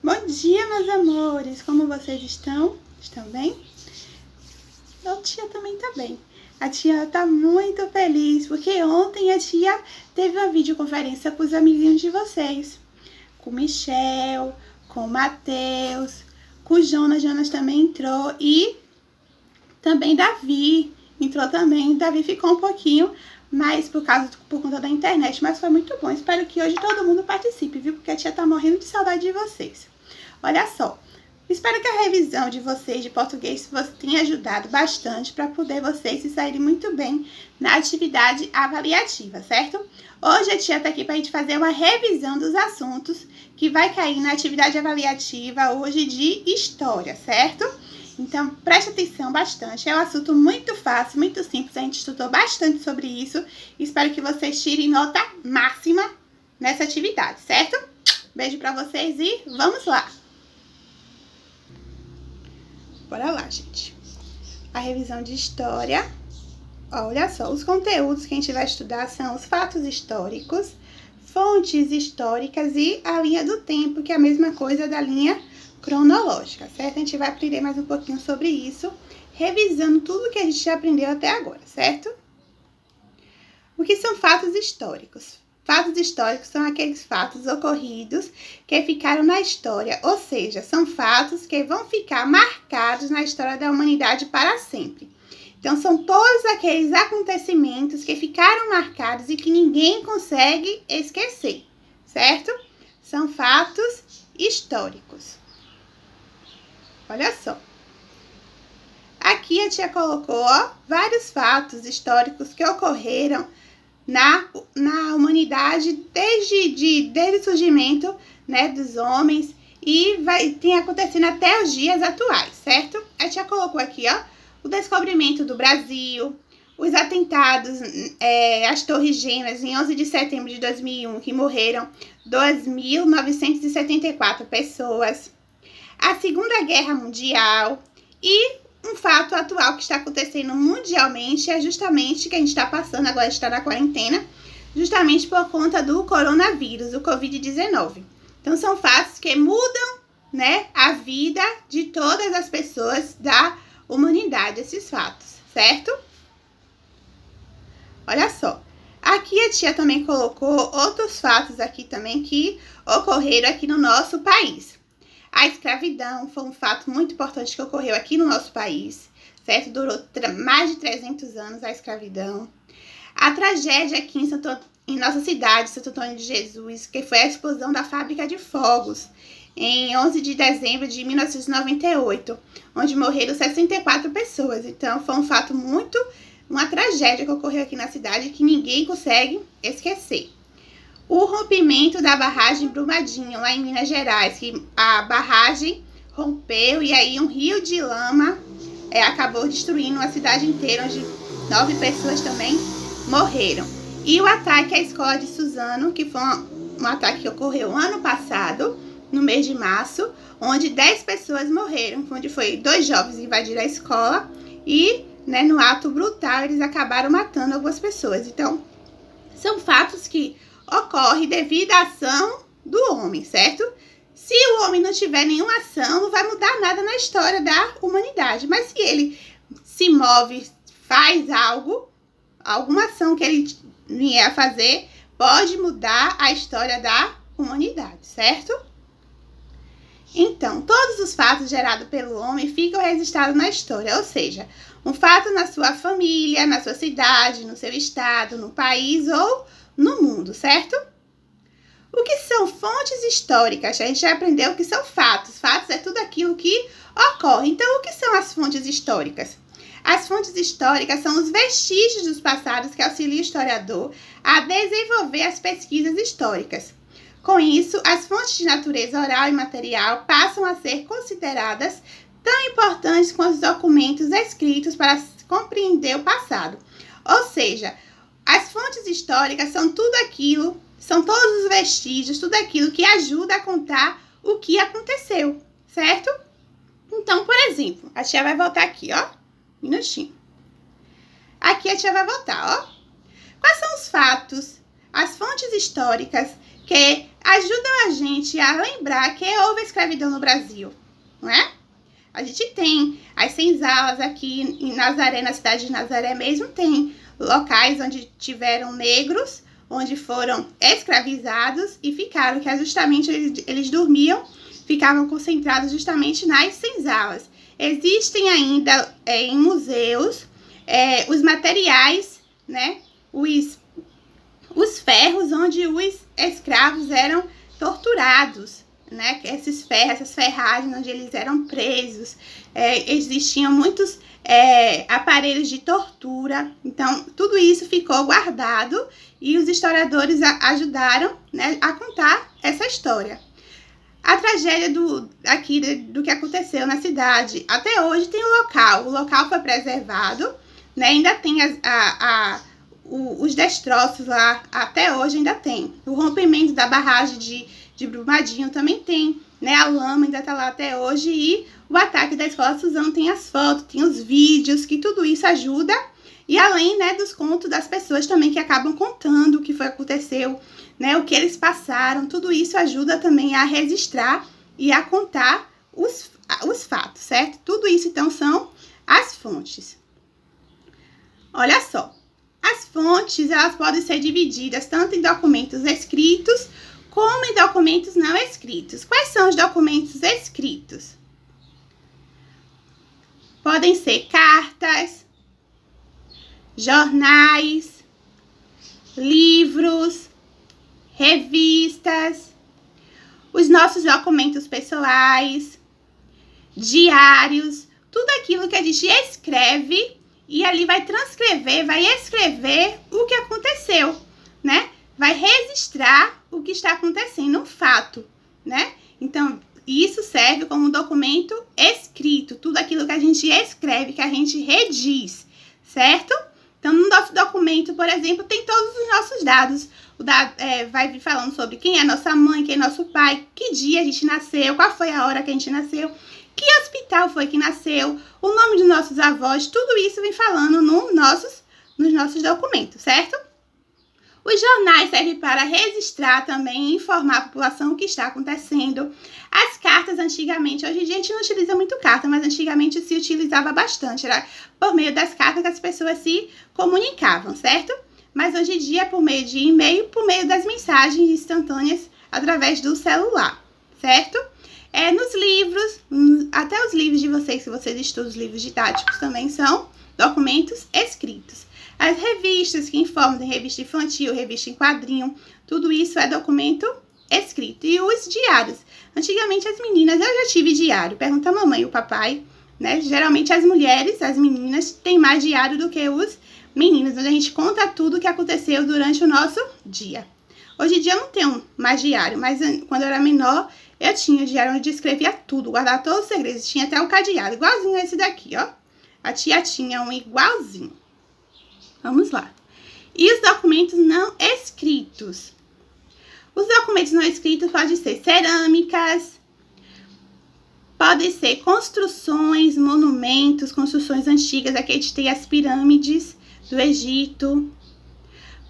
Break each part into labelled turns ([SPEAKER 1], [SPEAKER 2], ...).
[SPEAKER 1] Bom dia, meus amores! Como vocês estão? Estão bem? A tia também tá bem. A tia tá muito feliz, porque ontem a tia teve uma videoconferência com os amiguinhos de vocês. Com o Michel, com o Matheus, com o Jonas. Jonas também entrou e também Davi entrou também. Davi ficou um pouquinho, mas por conta da internet, mas foi muito bom. Espero que hoje todo mundo participe, viu? Porque a tia tá morrendo de saudade de vocês. Olha só, espero que a revisão de vocês de português tenha ajudado bastante para poder vocês se saírem muito bem na atividade avaliativa, certo? Hoje a tia tá aqui para a gente fazer uma revisão dos assuntos que vai cair na atividade avaliativa hoje de história, certo? Então, preste atenção bastante. É um assunto muito fácil, muito simples. A gente estudou bastante sobre isso. Espero que vocês tirem nota máxima nessa atividade, certo? Beijo para vocês e vamos lá! Bora lá, gente. A revisão de história. Olha só, os conteúdos que a gente vai estudar são os fatos históricos, fontes históricas e a linha do tempo, que é a mesma coisa da linha cronológica, certo? A gente vai aprender mais um pouquinho sobre isso, revisando tudo que a gente já aprendeu até agora, certo? O que são fatos históricos? Fatos históricos são aqueles fatos ocorridos que ficaram na história, ou seja, são fatos que vão ficar marcados na história da humanidade para sempre. Então, são todos aqueles acontecimentos que ficaram marcados e que ninguém consegue esquecer, certo? São fatos históricos. Olha só. Aqui a tia colocou vários fatos históricos que ocorreram na humanidade desde o surgimento, né, dos homens e tem acontecendo até os dias atuais, certo? A tia colocou aqui, o descobrimento do Brasil, os atentados às Torres Gêmeas em 11 de setembro de 2001, que morreram 2.974 pessoas, a Segunda Guerra Mundial e um fato atual que está acontecendo mundialmente é justamente que a gente está passando, agora está na quarentena, justamente por conta do coronavírus, o Covid-19. Então, são fatos que mudam, né, a vida de todas as pessoas da humanidade, esses fatos, certo? Olha só, aqui a tia também colocou outros fatos aqui também que ocorreram aqui no nosso país. A escravidão foi um fato muito importante que ocorreu aqui no nosso país, certo? Durou mais de 300 anos a escravidão. A tragédia aqui em nossa cidade, Santo Antônio de Jesus, que foi a explosão da fábrica de fogos, em 11 de dezembro de 1998, onde morreram 64 pessoas. Então, foi um fato uma tragédia que ocorreu aqui na cidade que ninguém consegue esquecer. O rompimento da barragem Brumadinho, lá em Minas Gerais, que a barragem rompeu e aí um rio de lama acabou destruindo a cidade inteira, onde 9 pessoas também morreram. E o ataque à escola de Suzano, que foi um ataque que ocorreu ano passado, no mês de março, onde 10 pessoas morreram, onde foi 2 jovens invadiram a escola e, né, no ato brutal, eles acabaram matando algumas pessoas. Então, são fatos que ocorrem devido à ação do homem, certo? Se o homem não tiver nenhuma ação, não vai mudar nada na história da humanidade. Mas se ele se move, faz algo, alguma ação que ele vier a fazer, pode mudar a história da humanidade, certo? Então, todos os fatos gerados pelo homem ficam registrados na história, ou seja, um fato na sua família, na sua cidade, no seu estado, no país ou no mundo, certo? O que são fontes históricas? A gente já aprendeu o que são fatos. Fatos é tudo aquilo que ocorre. Então, o que são as fontes históricas? As fontes históricas são os vestígios dos passados que auxiliam o historiador a desenvolver as pesquisas históricas. Com isso, as fontes de natureza oral e material passam a ser consideradas tão importantes quanto os documentos escritos para compreender o passado. Ou seja, as fontes históricas são são todos os vestígios, tudo aquilo que ajuda a contar o que aconteceu, certo? Então, por exemplo, a tia vai voltar aqui, minutinho. Aqui a tia vai voltar, Quais são os fatos, as fontes históricas porque ajudam a gente a lembrar que houve escravidão no Brasil, não é? A gente tem as senzalas aqui em Nazaré, na cidade de Nazaré mesmo, tem locais onde tiveram negros, onde foram escravizados e ficaram, que justamente eles dormiam, ficavam concentrados justamente nas senzalas. Existem ainda em museus os materiais, né, os ferros onde os escravos eram torturados, né, esses ferros, essas ferragens onde eles eram presos. Existiam muitos aparelhos de tortura, então tudo isso ficou guardado e os historiadores ajudaram, né, a contar essa história. A tragédia do que aconteceu na cidade, até hoje tem o local foi preservado, né, ainda tem os destroços lá, até hoje ainda tem. O rompimento da barragem de Brumadinho também tem, né, a lama ainda tá lá até hoje, e o ataque da Escola Suzano tem as fotos, tem os vídeos, que tudo isso ajuda, e além, né, dos contos das pessoas também que acabam contando o que foi aconteceu, né, o que eles passaram, tudo isso ajuda também a registrar e a contar os fatos, certo? Tudo isso, então, são as fontes. Olha só, as fontes, elas podem ser divididas tanto em documentos escritos como em documentos não escritos. Quais são os documentos escritos? Podem ser cartas, jornais, livros, revistas, os nossos documentos pessoais, diários, tudo aquilo que a gente escreve e ali vai transcrever, vai escrever o que aconteceu, né? Vai registrar o que está acontecendo, um fato, né? Então, isso serve como um documento escrito, tudo aquilo que a gente escreve, que a gente rediz, certo? Então, no nosso documento, por exemplo, tem todos os nossos dados. Vai vir falando sobre quem é nossa mãe, quem é nosso pai, que dia a gente nasceu, qual foi a hora que a gente nasceu, que hospital foi que nasceu, o nome dos nossos avós, tudo isso vem falando nos nossos documentos, certo? Os jornais servem para registrar também e informar a população o que está acontecendo. As cartas antigamente, hoje em dia a gente não utiliza muito carta, mas antigamente se utilizava bastante. Era por meio das cartas que as pessoas se comunicavam, certo? Mas hoje em dia é por meio de e-mail, por meio das mensagens instantâneas através do celular, certo? Nos livros, até os livros de vocês, se vocês estudam os livros didáticos, também são documentos escritos. As revistas que informam, de revista infantil, revista em quadrinho, tudo isso é documento escrito. E os diários. Antigamente as meninas, eu já tive diário, pergunta a mamãe e o papai, né? Geralmente as mulheres, as meninas, têm mais diário do que os meninos, onde a gente conta tudo o que aconteceu durante o nosso dia. Hoje em dia eu não tenho mais diário, mas quando eu era menor, eu tinha diário onde eu escrevia tudo, guardava todos os segredos. Tinha até o cadeado, igualzinho a esse daqui, ó. A tia tinha um igualzinho. Vamos lá. E os documentos não escritos? Os documentos não escritos podem ser cerâmicas, podem ser construções, monumentos, construções antigas. Aqui a gente tem as pirâmides do Egito.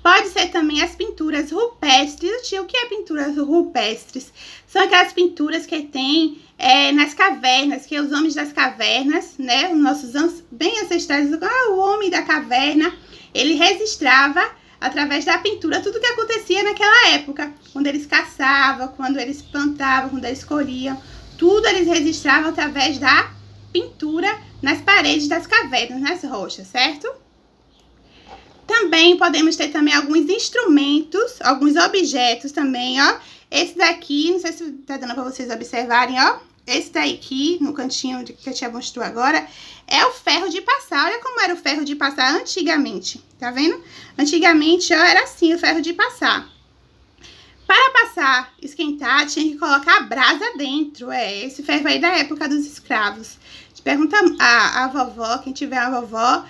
[SPEAKER 1] Pode ser também as pinturas rupestres. O que é pinturas rupestres? São aquelas pinturas que tem nas cavernas, que os homens das cavernas, né? Os nossos bem ancestrais, o homem da caverna, ele registrava através da pintura tudo o que acontecia naquela época. Quando eles caçavam, quando eles plantavam, quando eles colhiam. Tudo eles registravam através da pintura nas paredes das cavernas, nas rochas, certo? Também podemos ter também alguns instrumentos, alguns objetos também, ó. Esse daqui, não sei se tá dando para vocês observarem, ó. Esse daqui, no cantinho que eu tinha mostrado agora, é o ferro de passar. Olha como era o ferro de passar antigamente, tá vendo? Antigamente, ó, era assim o ferro de passar. Para passar, esquentar, tinha que colocar a brasa dentro. Esse ferro aí da época dos escravos. Pergunta a vovó, quem tiver uma vovó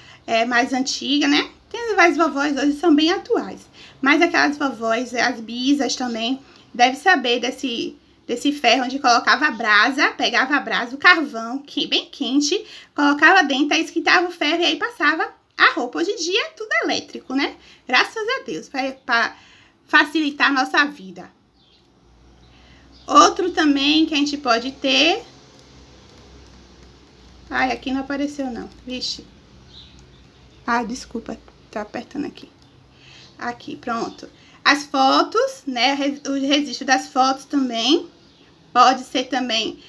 [SPEAKER 1] mais antiga, né? Tem várias vovós hoje, são bem atuais. Mas aquelas vovós, as bisas também, devem saber desse ferro onde colocava a brasa, pegava a brasa, o carvão, bem quente, colocava dentro, aí esquentava o ferro e aí passava a roupa. Hoje em dia é tudo elétrico, né? Graças a Deus, para facilitar a nossa vida. Outro também que a gente pode ter... Ai, aqui não apareceu não, vixe. Ah, desculpa, tá apertando aqui. Aqui, pronto. As fotos, né, o registro das fotos também. Pode ser também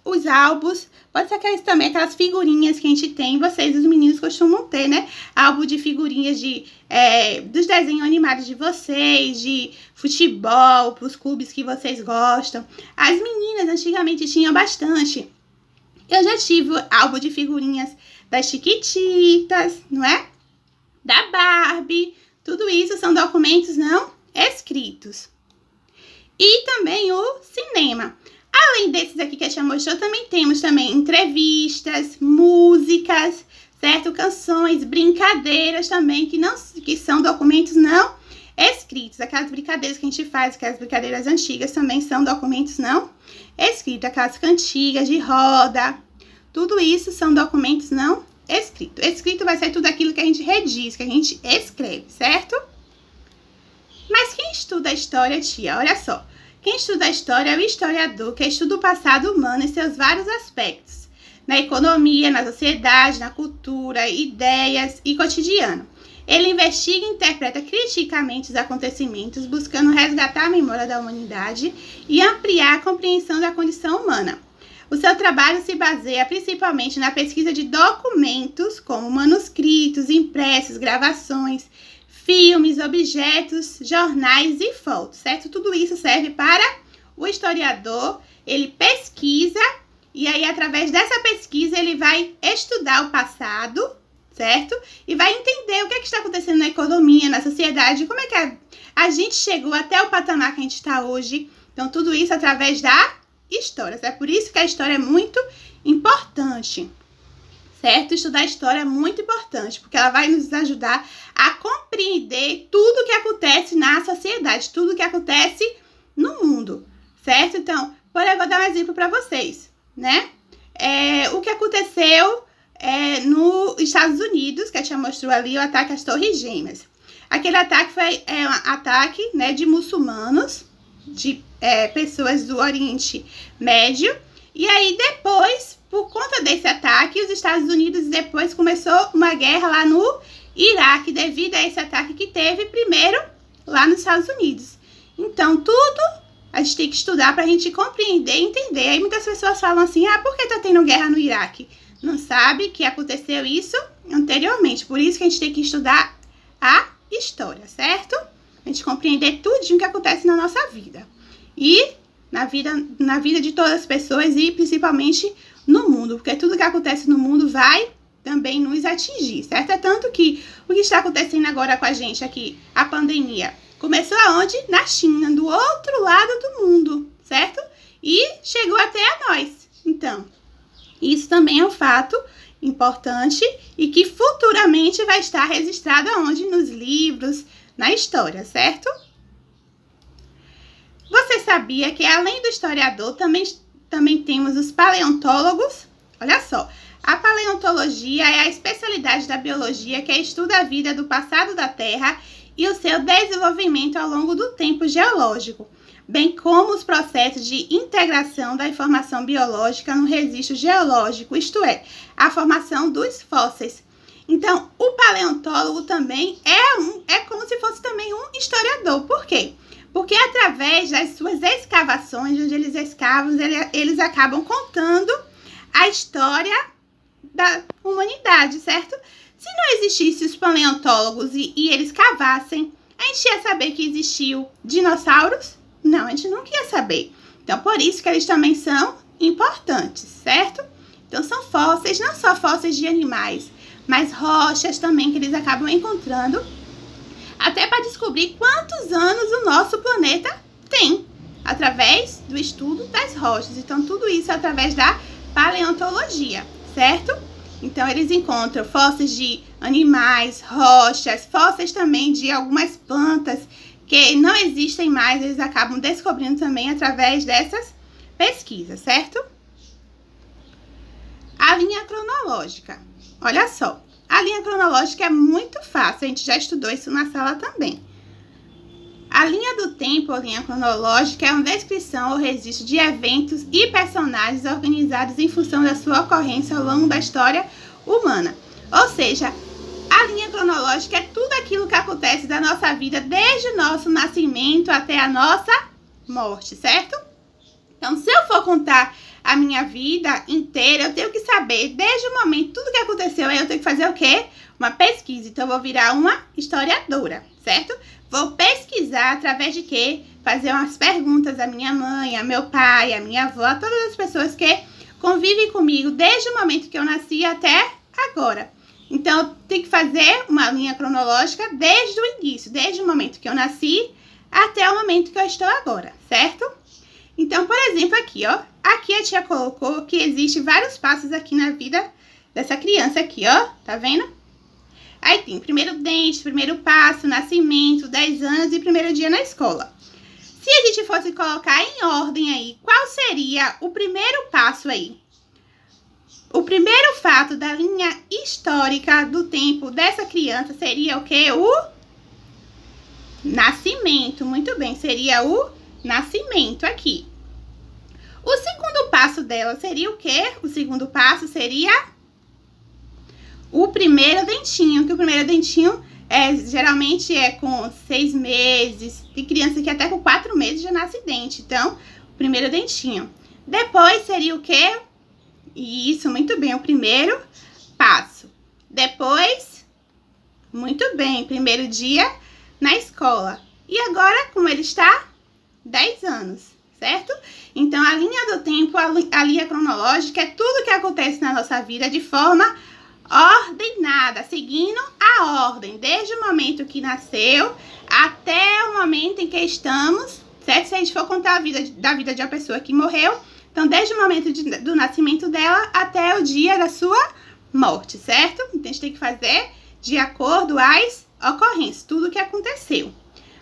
[SPEAKER 1] os álbuns, pode ser também aquelas figurinhas que a gente tem, vocês, os meninos, costumam ter, né? Álbum de figurinhas dos desenhos animados de vocês, de futebol, pros clubes que vocês gostam. As meninas antigamente tinham bastante. Eu já tive álbum de figurinhas das Chiquititas, não é? Da Barbie. Tudo isso são documentos não escritos. E também o cinema. Além desses aqui que a tia mostrou, também temos também entrevistas, músicas, certo? Canções, brincadeiras também, que são documentos não escritos. Aquelas brincadeiras que a gente faz, aquelas brincadeiras antigas também são documentos não escritos. Aquelas cantigas de roda, tudo isso são documentos não escritos. Escrito vai ser tudo aquilo que a gente rediz, que a gente escreve, certo? Mas quem estuda a história, tia, olha só. Quem estuda a história é o historiador, que estuda o passado humano em seus vários aspectos. Na economia, na sociedade, na cultura, ideias e cotidiano. Ele investiga e interpreta criticamente os acontecimentos, buscando resgatar a memória da humanidade e ampliar a compreensão da condição humana. O seu trabalho se baseia principalmente na pesquisa de documentos, como manuscritos, impressos, gravações, filmes, objetos, jornais e fotos, certo? Tudo isso serve para o historiador, ele pesquisa e aí através dessa pesquisa ele vai estudar o passado, certo? E vai entender o que está acontecendo na economia, na sociedade, como é que a gente chegou até o patamar que a gente está hoje. Então tudo isso através da história, é por isso que a história é muito importante. Certo? Estudar a história é muito importante, porque ela vai nos ajudar a compreender tudo o que acontece na sociedade, tudo o que acontece no mundo, certo? Então, eu vou dar um exemplo para vocês, né? O que aconteceu nos Estados Unidos, que a tia mostrou ali, o ataque às Torres Gêmeas. Aquele ataque foi um ataque, né, de muçulmanos, de pessoas do Oriente Médio, e aí depois, por conta desse ataque, os Estados Unidos depois começou uma guerra lá no Iraque, devido a esse ataque que teve primeiro lá nos Estados Unidos. Então, tudo a gente tem que estudar para a gente compreender e entender. Aí muitas pessoas falam assim, por que tá tendo guerra no Iraque? Não sabe que aconteceu isso anteriormente. Por isso que a gente tem que estudar a história, certo? A gente compreender tudinho que acontece na nossa vida. E na vida de todas as pessoas e principalmente no mundo, porque tudo que acontece no mundo vai também nos atingir, certo? É tanto que o que está acontecendo agora com a gente aqui, a pandemia, começou aonde? Na China, do outro lado do mundo, certo? E chegou até a nós. Então, isso também é um fato importante e que futuramente vai estar registrado aonde? Nos livros, na história, certo? Você sabia que além do historiador, também temos os paleontólogos? Olha só, a paleontologia é a especialidade da biologia que estuda a vida do passado da Terra e o seu desenvolvimento ao longo do tempo geológico, bem como os processos de integração da informação biológica no registro geológico, isto é, a formação dos fósseis. Então, o paleontólogo também é como se fosse também um historiador. Por quê? Porque através das suas escavações, onde eles escavam, eles acabam contando a história da humanidade, certo? Se não existissem os paleontólogos e eles cavassem, a gente ia saber que existiu dinossauros? Não, a gente nunca ia saber. Então, por isso que eles também são importantes, certo? Então, são fósseis, não só fósseis de animais, mas rochas também que eles acabam encontrando, até para descobrir quantos anos o nosso planeta tem, através do estudo das rochas. Então, tudo isso é através da paleontologia, certo? Então, eles encontram fósseis de animais, rochas, fósseis também de algumas plantas que não existem mais, eles acabam descobrindo também através dessas pesquisas, certo? A linha cronológica. Olha só, a linha cronológica é muito fácil, a gente já estudou isso na sala também. A linha do tempo, ou linha cronológica, é uma descrição ou registro de eventos e personagens organizados em função da sua ocorrência ao longo da história humana. Ou seja, a linha cronológica é tudo aquilo que acontece da nossa vida desde o nosso nascimento até a nossa morte, certo? Então, se eu for contar a minha vida inteira, eu tenho que saber desde o momento, tudo que aconteceu, aí eu tenho que fazer o quê? Uma pesquisa. Então, eu vou virar uma historiadora, certo? Vou pesquisar através de quê? Fazer umas perguntas à minha mãe, ao meu pai, à minha avó, a todas as pessoas que convivem comigo desde o momento que eu nasci até agora. Então, eu tenho que fazer uma linha cronológica desde o início, desde o momento que eu nasci até o momento que eu estou agora, certo? Então, por exemplo, aqui, ó. Aqui a tia colocou que existe vários passos aqui na vida dessa criança aqui, ó. Tá vendo? Aí tem primeiro dente, primeiro passo, nascimento, 10 anos e primeiro dia na escola. Se a gente fosse colocar em ordem aí, qual seria o primeiro passo aí? O primeiro fato da linha histórica do tempo dessa criança seria o quê? O nascimento. Muito bem, seria o nascimento aqui. O segundo passo dela seria o quê? O segundo passo seria o primeiro dentinho, que o primeiro dentinho geralmente é com 6 meses. Tem criança que até com 4 meses já nasce dente. Então, o primeiro dentinho. Depois seria o quê? Isso, muito bem, o primeiro passo. Depois, muito bem, primeiro dia na escola. E agora, como ele está? 10 anos, certo? Então, a linha do tempo, a linha cronológica é tudo que acontece na nossa vida de forma ordenada, seguindo a ordem, desde o momento que nasceu até o momento em que estamos, certo? Se a gente for contar da vida de uma pessoa que morreu, então desde o momento do nascimento dela até o dia da sua morte, certo? Então a gente tem que fazer de acordo às ocorrências, tudo que aconteceu,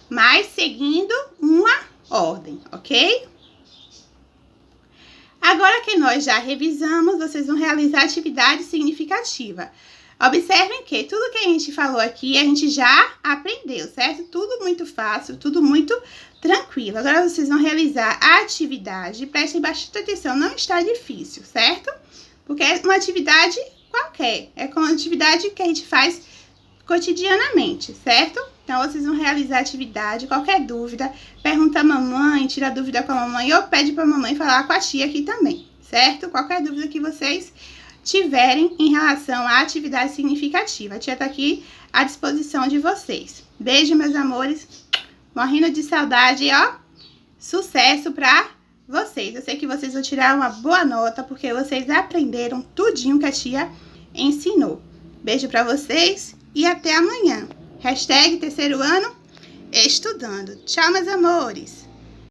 [SPEAKER 1] mas seguindo uma ordem, ok? Agora que nós já revisamos, vocês vão realizar atividade significativa. Observem que tudo que a gente falou aqui, a gente já aprendeu, certo? Tudo muito fácil, tudo muito tranquilo. Agora vocês vão realizar a atividade. Prestem bastante atenção, não está difícil, certo? Porque é uma atividade qualquer. É uma atividade que a gente faz cotidianamente, certo? Então, vocês vão realizar a atividade. Qualquer dúvida, pergunta à mamãe, tira dúvida com a mamãe ou pede para a mamãe falar com a tia aqui também, certo? Qualquer dúvida que vocês tiverem em relação à atividade significativa. A tia tá aqui à disposição de vocês. Beijo, meus amores. Morrendo de saudade, ó. Sucesso pra vocês. Eu sei que vocês vão tirar uma boa nota, porque vocês aprenderam tudinho que a tia ensinou. Beijo pra vocês e até amanhã. #terceiro ano estudando. Tchau, meus amores.